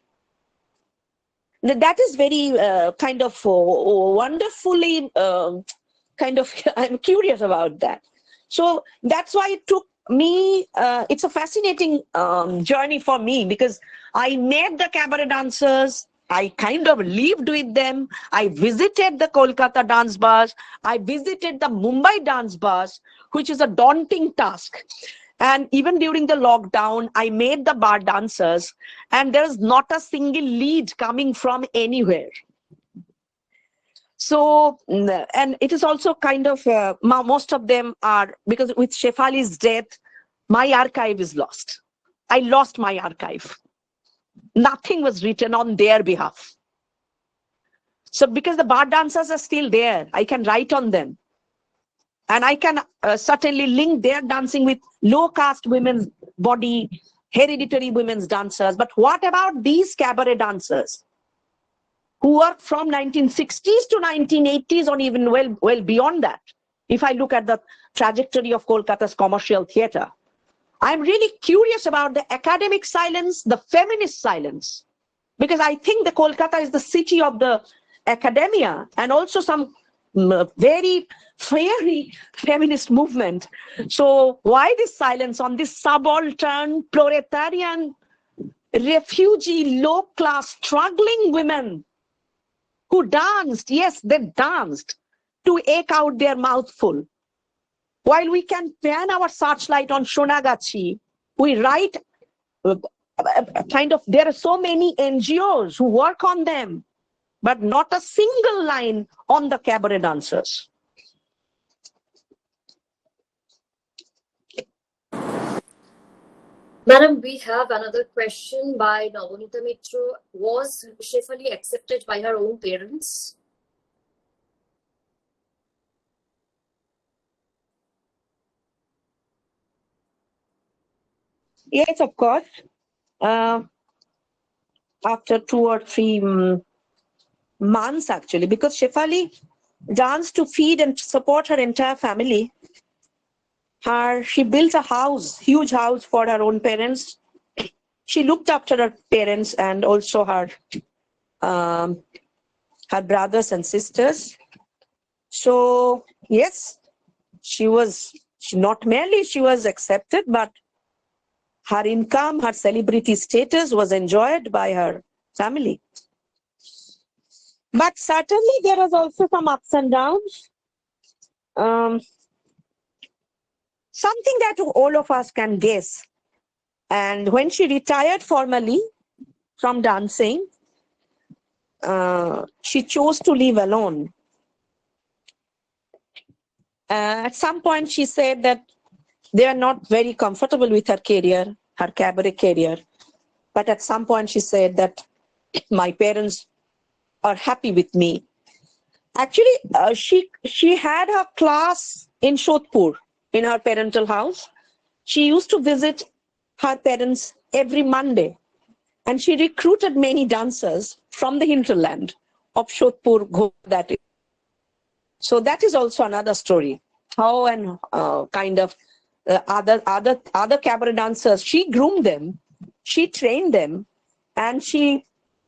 That is very kind of wonderfully I'm curious about that. So that's why it took me, it's a fascinating journey for me, because I met the cabaret dancers, I kind of lived with them, I visited the Kolkata dance bars, I visited the Mumbai dance bars, which is a daunting task. And even during the lockdown, I made the bar dancers, and there's not a single lead coming from anywhere. So, and it is also kind of, most of them are, because with Shefali's death, my archive is lost. I lost my archive. Nothing was written on their behalf. So because the bar dancers are still there, I can write on them. And I can certainly link their dancing with low caste women's body, hereditary women's dancers. But what about these cabaret dancers who are from 1960s to 1980s, or even well beyond that? If I look at the trajectory of Kolkata's commercial theatre, I'm really curious about the academic silence, the feminist silence, because I think the Kolkata is the city of the academia and also some very fiery feminist movement. So why this silence on this subaltern, proletarian, refugee, low-class, struggling women who danced? Yes, they danced to ache out their mouthful. While we can pan our searchlight on Shonagachi, we write kind of, there are so many NGOs who work on them, but not a single line on the cabaret dancers. Madam, we have another question by Navanita Mitra. Was Shefali accepted by her own parents? Yes, of course. after 2 or 3 months actually, because Shefali danced to feed and support her entire family. She built a house, huge house for her own parents. She looked after her parents and also her brothers and sisters. So yes, she was accepted, but her income, her celebrity status was enjoyed by her family. But certainly there was also some ups and downs. Something that all of us can guess. And when she retired formally from dancing, she chose to live alone. At some point, she said that they are not very comfortable with her career, her cabaret career. But at some point, she said that my parents are happy with me. Actually, she had her class in Jadavpur, in her parental house. She used to visit her parents every Monday. And she recruited many dancers from the hinterland of Jadavpur, that is. So that is also another story. How and kind of other cabaret dancers, she groomed them, she trained them, and she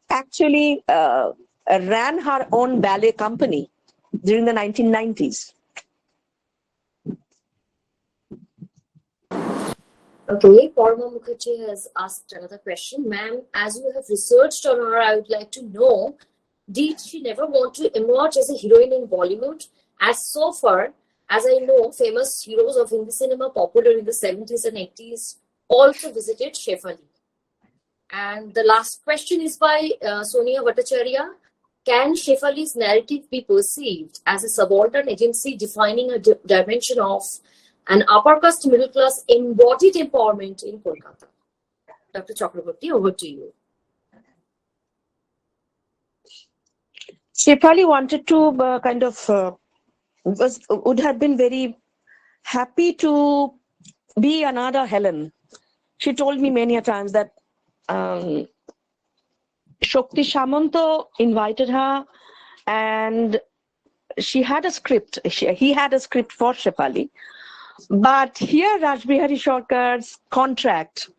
actually ran her own ballet company during the 1990s. Okay, Parma Mukherjee has asked another question. Ma'am, as you have researched on her, I would like to know, did she never want to emerge as a heroine in Bollywood? As so far as I know, famous heroes of Hindi cinema popular in the 70s and 80s also visited Shefali. And the last question is by Sonia Bhattacharya. Can Shefali's narrative be perceived as a subaltern agency defining a dimension of an upper caste middle class embodied empowerment in Kolkata? Dr. Chakraborty, over to you. Shefali wanted to would have been very happy to be another Helen. She told me many a times that Shakti Samanto invited her, and he had a script for Shefali. But here Rajbihari Sarkar's contract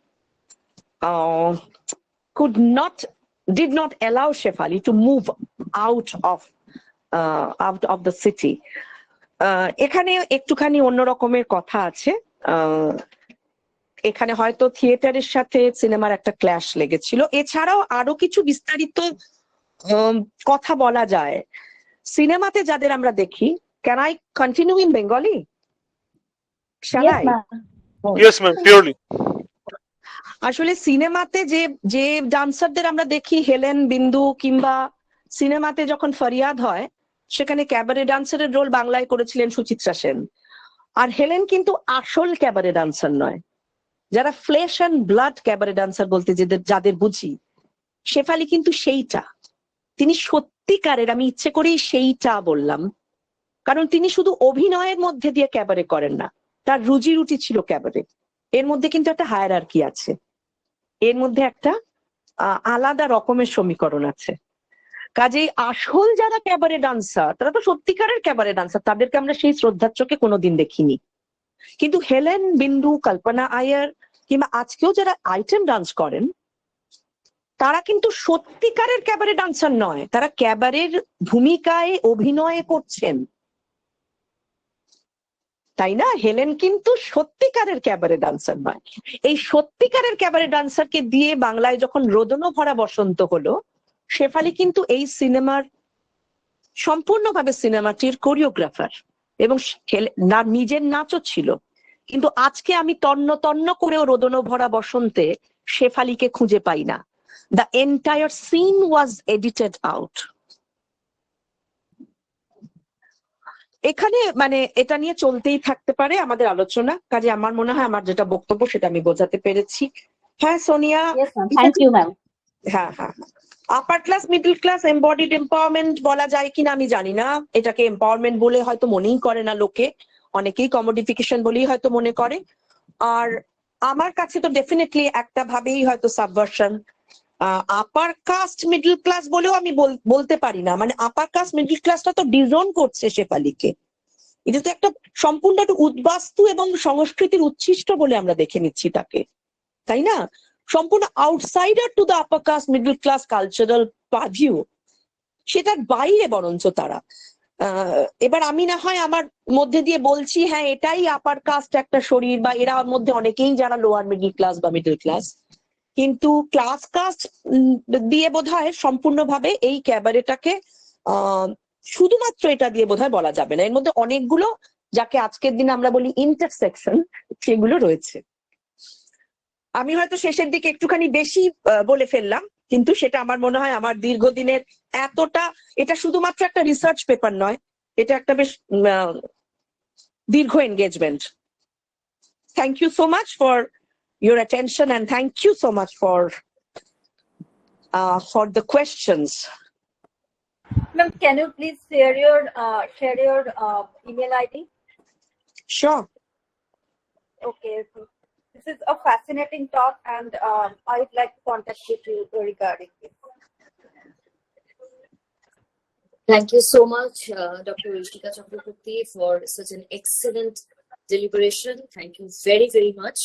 did not allow Shefali to move out of the city. এখানে একটুখানি অন্য রকমের কথা আছে। এখানে হয়তো থিয়েটারের সাথে সিনেমার একটা ক্ল্যাশ লেগেছিল। এছাড়াও আরো কিছু বিস্তারিত কথা বলা যায়। সিনেমাতে যাদের আমরা দেখি, can I continue in Bengali? Yes, ma'am. Yes, ma'am, purely. আসলে সিনেমাতে যে ডান্সারদের আমরা দেখি, হেলেন, বিন্দু, কিংবা সিনেমাতে যখন ফরিয়াদ হয়, সেখানে ক্যাবারে ডান্সারের রোল বাংলায় করেছিলেন সুচিত্রা সেন। আর হেলেন কিন্তু আসল ক্যাবারে ডান্সার নয়। যারা flash and blood cabaret dancer বলতে যাদের বুঝি, শেফালি কিন্তু সেইটা। তিনি সত্যিকারের, আমি ইচ্ছে করেই সেইটা বললাম, কারণ তিনি শুধু অভিনয়ের মধ্যে দিয়ে ক্যাবারে করেন না, তার রুজি রুটি ছিল ক্যাবারে। এর মধ্যে কিন্তু একটা হায়ারার্কি আছে, এর মধ্যে একটা আলাদা রকমের সমীকরণ আছে। কাজেই আসল যারা ক্যাবারে ডান্সার, তারা তো সত্যিকারের ক্যাবারে ডান্সার, তাদেরকে আমরা সেই শ্রদ্ধার চোখে কোনোদিন দেখিনি। কিন্তু হেলেন, বিন্দু, কল্পনা আয়ার কিংবা আজকেও যারা আইটেম ডান্স করেন, তারা কিন্তু সত্যিকারের ক্যাবারে ডান্সার নয়, তারা ক্যাবারের ভূমিকায় অভিনয় করছেন, তাই না? হেলেন কিন্তু সত্যিকারের ক্যাবারে ডান্সার নয়। এই সত্যিকারের ক্যাবারে ডান্সারকে দিয়ে বাংলায় যখন রোদনো ভরা বসন্ত হলো, শেফালি কিন্তু এই সিনেমার সম্পূর্ণভাবে সিনেমাটির কোরিওগ্রাফার, এবং নিজের নাচও ছিল। কিন্তু আজকে আমি তন্ন তন্ন করেও রোদনো ভরা বসন্তে শেফালিকে খুঁজে পাই না। The entire scene was edited out. এখানে এটা নিয়ে চলতেই থাকতে পারে আমাদের আলোচনা। কাজে আমার মনে হয় আমার যেটা বক্তব্য সেটা আমি বোঝাতে পেরেছি। হ্যাঁ সোনিয়া। Thank you, ma'am. হ্যাঁ, upper class middle class embodied empowerment বলা যায় কিনা আমি জানি না। এটাকে এম্পাওয়ারমেন্ট বলে হয়তো মনেই করে না লোকে, অনেকেই কমোডিফিকেশন বলেই হয়তো মনে করে। আর আমার কাছে তো ডেফিনেটলি একটা ভাবেই হয়তো subversion, upper caste middle class বলেও আমি বলতে পারি না, মানে আপার কাস্ট মিডল ক্লাসটা তো ডিজোন করছে শেফালিকে। এটা তো একটা সম্পূর্ণ একটা উদ্বাস্তু এবং সংস্কৃতির উচ্ছিষ্ট বলে আমরা দেখে নিচ্ছি তাকে, তাই না? সম্পূর্ণ outsider to the upper caste middle class cultural purview, সেটার বাইরে বরঞ্চ তারা। এবার আমি না হয় আমার মধ্যে দিয়ে বলছি হ্যাঁ এটাই আপার কাস্ট একটা শরীর, বা এরা মধ্যে অনেকেই যারা লোয়ার মিডল ক্লাস বা মিডল ক্লাস, কিন্তু ক্লাস কাস্ট দিয়ে বোধহয় সম্পূর্ণভাবে এই ক্যাবারেটাকে শুধুমাত্র এটা দিয়ে বোধহয় বলা যাবে না। এর মধ্যে অনেকগুলো, যাকে আজকের দিনে আমরা বলি ইন্টারসেকশন, সেগুলো রয়েছে। আমি হয়তো শেষের দিকে একটুখানি বেশি বলে ফেললাম, কিন্তু সেটা আমার মনে হয় আমার দীর্ঘদিনের এটা শুধুমাত্র একটা রিসার্চ পেপার নয়, এটা একটা বেশ দীর্ঘ engagement. Thank you so much for your attention, and thank you so much for the questions. Ma'am, can you please share your email ID? Sure. Okay. This is a fascinating talk, and I'd like to contact you regarding this. Thank you so much, Dr. Aishika Chakraborty, for such an excellent deliberation. Thank you very, very much.